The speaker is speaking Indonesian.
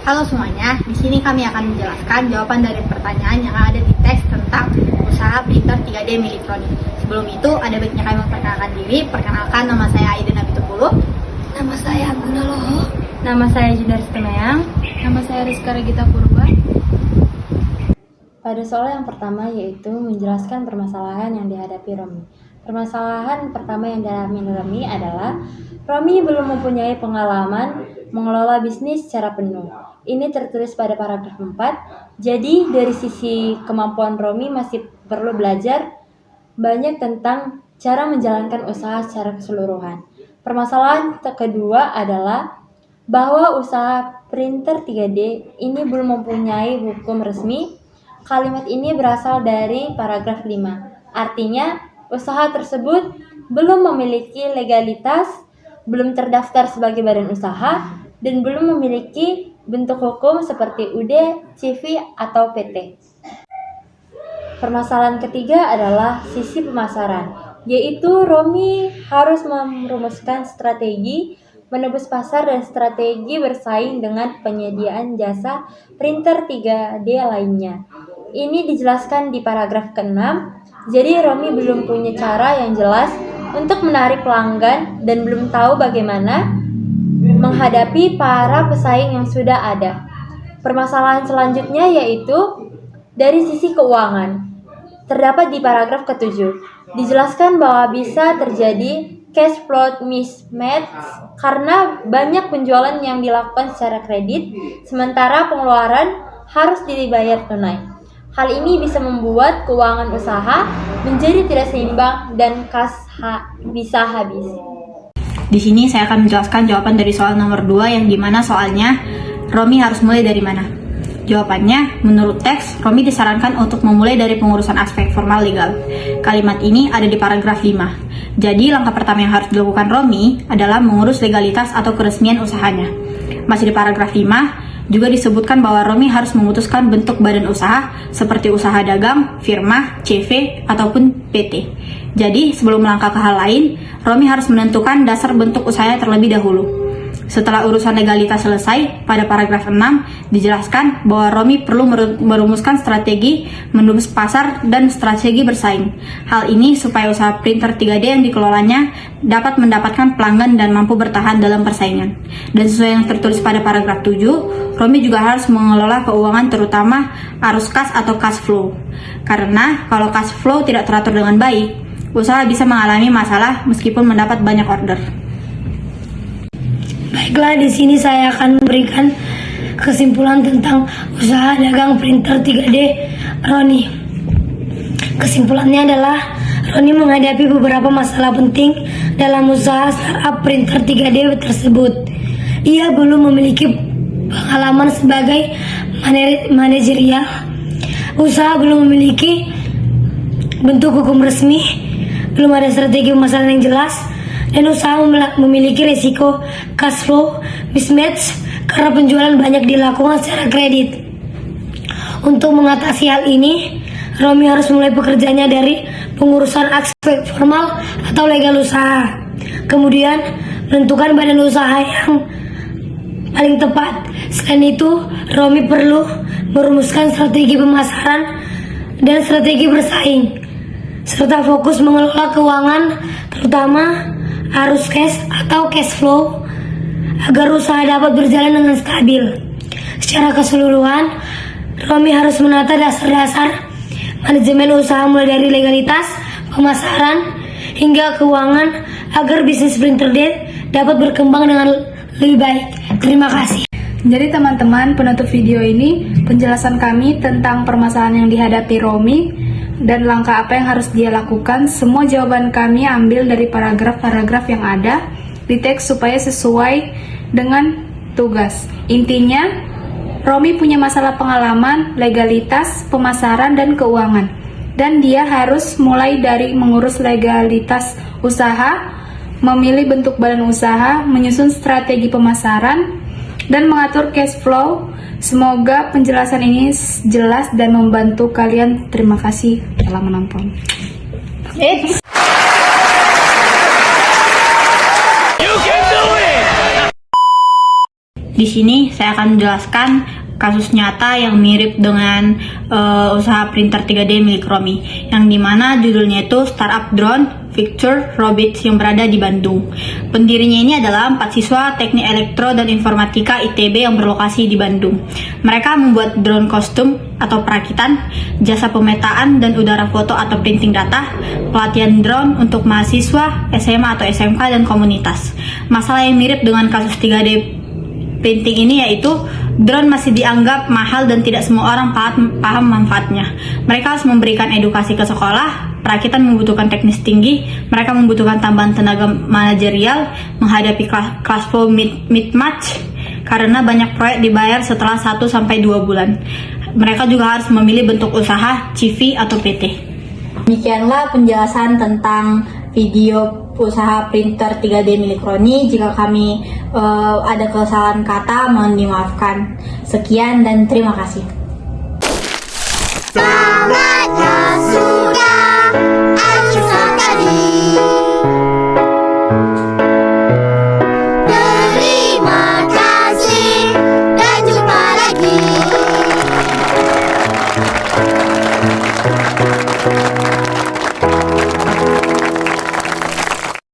Halo semuanya, di sini kami akan menjelaskan jawaban dari pertanyaan yang ada di teks tentang usaha printer 3D milik Roni. Sebelum itu, ada baiknya kami memperkenalkan diri. Perkenalkan, nama saya Aiden Abitupulu. Nama saya Guna Loho. Nama saya Jundar Sitemeyang. Nama saya Rizka Regita Purba. Pada soal yang pertama yaitu menjelaskan permasalahan yang dihadapi Romi. Permasalahan pertama yang dialami Romi adalah Romi belum mempunyai pengalaman mengelola bisnis secara penuh. Ini tertulis pada paragraf 4. Jadi dari sisi kemampuan Romi masih perlu belajar banyak tentang cara menjalankan usaha secara keseluruhan. Permasalahan kedua adalah bahwa usaha printer 3D ini belum mempunyai hukum resmi. Kalimat ini berasal dari paragraf 5. Artinya, usaha tersebut belum memiliki legalitas, belum terdaftar sebagai badan usaha, dan belum memiliki bentuk hukum seperti UD, CV, atau PT. Permasalahan ketiga adalah sisi pemasaran, yaitu Romi harus merumuskan strategi menembus pasar dan strategi bersaing dengan penyediaan jasa printer 3D lainnya. Ini dijelaskan di paragraf ke-6. Jadi Romi belum punya cara yang jelas untuk menarik pelanggan dan belum tahu bagaimana menghadapi para pesaing yang sudah ada. Permasalahan selanjutnya yaitu dari sisi keuangan. Terdapat di paragraf ke-7. Dijelaskan bahwa bisa terjadi cash flow mismatch karena banyak penjualan yang dilakukan secara kredit, sementara pengeluaran harus dibayar tunai. Hal ini bisa membuat keuangan usaha menjadi tidak seimbang dan kas bisa habis. Di sini saya akan menjelaskan jawaban dari soal nomor 2 yang dimana soalnya Romi harus mulai dari mana. Jawabannya, menurut teks, Romi disarankan untuk memulai dari pengurusan aspek formal legal. Kalimat ini ada di paragraf 5. Jadi, langkah pertama yang harus dilakukan Romi adalah mengurus legalitas atau keresmian usahanya. Masih di paragraf 5, juga disebutkan bahwa Romi harus memutuskan bentuk badan usaha seperti usaha dagang, firma, CV, ataupun PT. Jadi, sebelum melangkah ke hal lain, Romi harus menentukan dasar bentuk usahanya terlebih dahulu. Setelah urusan legalitas selesai, pada paragraf 6 dijelaskan bahwa Romi perlu merumuskan strategi menembus pasar dan strategi bersaing. Hal ini supaya usaha printer 3D yang dikelolanya dapat mendapatkan pelanggan dan mampu bertahan dalam persaingan. Dan sesuai yang tertulis pada paragraf 7, Romi juga harus mengelola keuangan terutama arus kas atau cash flow. Karena kalau cash flow tidak teratur dengan baik, usaha bisa mengalami masalah meskipun mendapat banyak order. Baiklah, di sini saya akan memberikan kesimpulan tentang usaha dagang printer 3D Roni. Kesimpulannya adalah Roni menghadapi beberapa masalah penting dalam usaha startup printer 3D tersebut. Ia belum memiliki pengalaman sebagai manajerial, usaha belum memiliki bentuk hukum resmi, belum ada strategi pemasaran yang jelas, dan usaha memiliki risiko cash flow mismatch karena penjualan banyak dilakukan secara kredit. Untuk mengatasi hal ini, Romi harus mulai pekerjaannya dari pengurusan aspek formal atau legal usaha. Kemudian, menentukan badan usaha yang paling tepat. Selain itu, Romi perlu merumuskan strategi pemasaran dan strategi bersaing, serta fokus mengelola keuangan, terutama arus cash atau cash flow, agar usaha dapat berjalan dengan stabil. Secara keseluruhan, Romi harus menata dasar-dasar manajemen usaha mulai dari legalitas, pemasaran, hingga keuangan agar bisnis printer dapat berkembang dengan lebih baik. Terima kasih. Jadi teman-teman, penutup video ini penjelasan kami tentang permasalahan yang dihadapi Romi dan langkah apa yang harus dia lakukan. Semua jawaban kami ambil dari paragraf-paragraf yang ada di teks supaya sesuai dengan tugas. Intinya, Romi punya masalah pengalaman, legalitas, pemasaran, dan keuangan. Dan dia harus mulai dari mengurus legalitas usaha, memilih bentuk badan usaha, menyusun strategi pemasaran, dan mengatur cash flow. Semoga penjelasan ini jelas dan membantu kalian. Terima kasih telah menonton. Di sini saya akan menjelaskan kasus nyata yang mirip dengan usaha printer 3D milik Romi, yang dimana judulnya itu Startup Drone Victor Roberts yang berada di Bandung. Pendirinya ini adalah 4 siswa Teknik Elektro dan Informatika ITB yang berlokasi di Bandung. Mereka membuat drone kostum atau perakitan, jasa pemetaan dan udara foto atau printing data, pelatihan drone untuk mahasiswa, SMA atau SMK dan komunitas. Masalah yang mirip dengan kasus 3D printing ini yaitu drone masih dianggap mahal dan tidak semua orang paham manfaatnya. Mereka harus memberikan edukasi ke sekolah, perakitan membutuhkan teknis tinggi, mereka membutuhkan tambahan tenaga manajerial, menghadapi class flow mismatch karena banyak proyek dibayar setelah 1-2 bulan. Mereka juga harus memilih bentuk usaha, CV atau PT. Demikianlah penjelasan tentang video usaha printer 3D milik Roni. Jika kami ada kesalahan kata, mohon dimaafkan. Sekian dan terima kasih. Sahabatnya sudah, acuh tadi.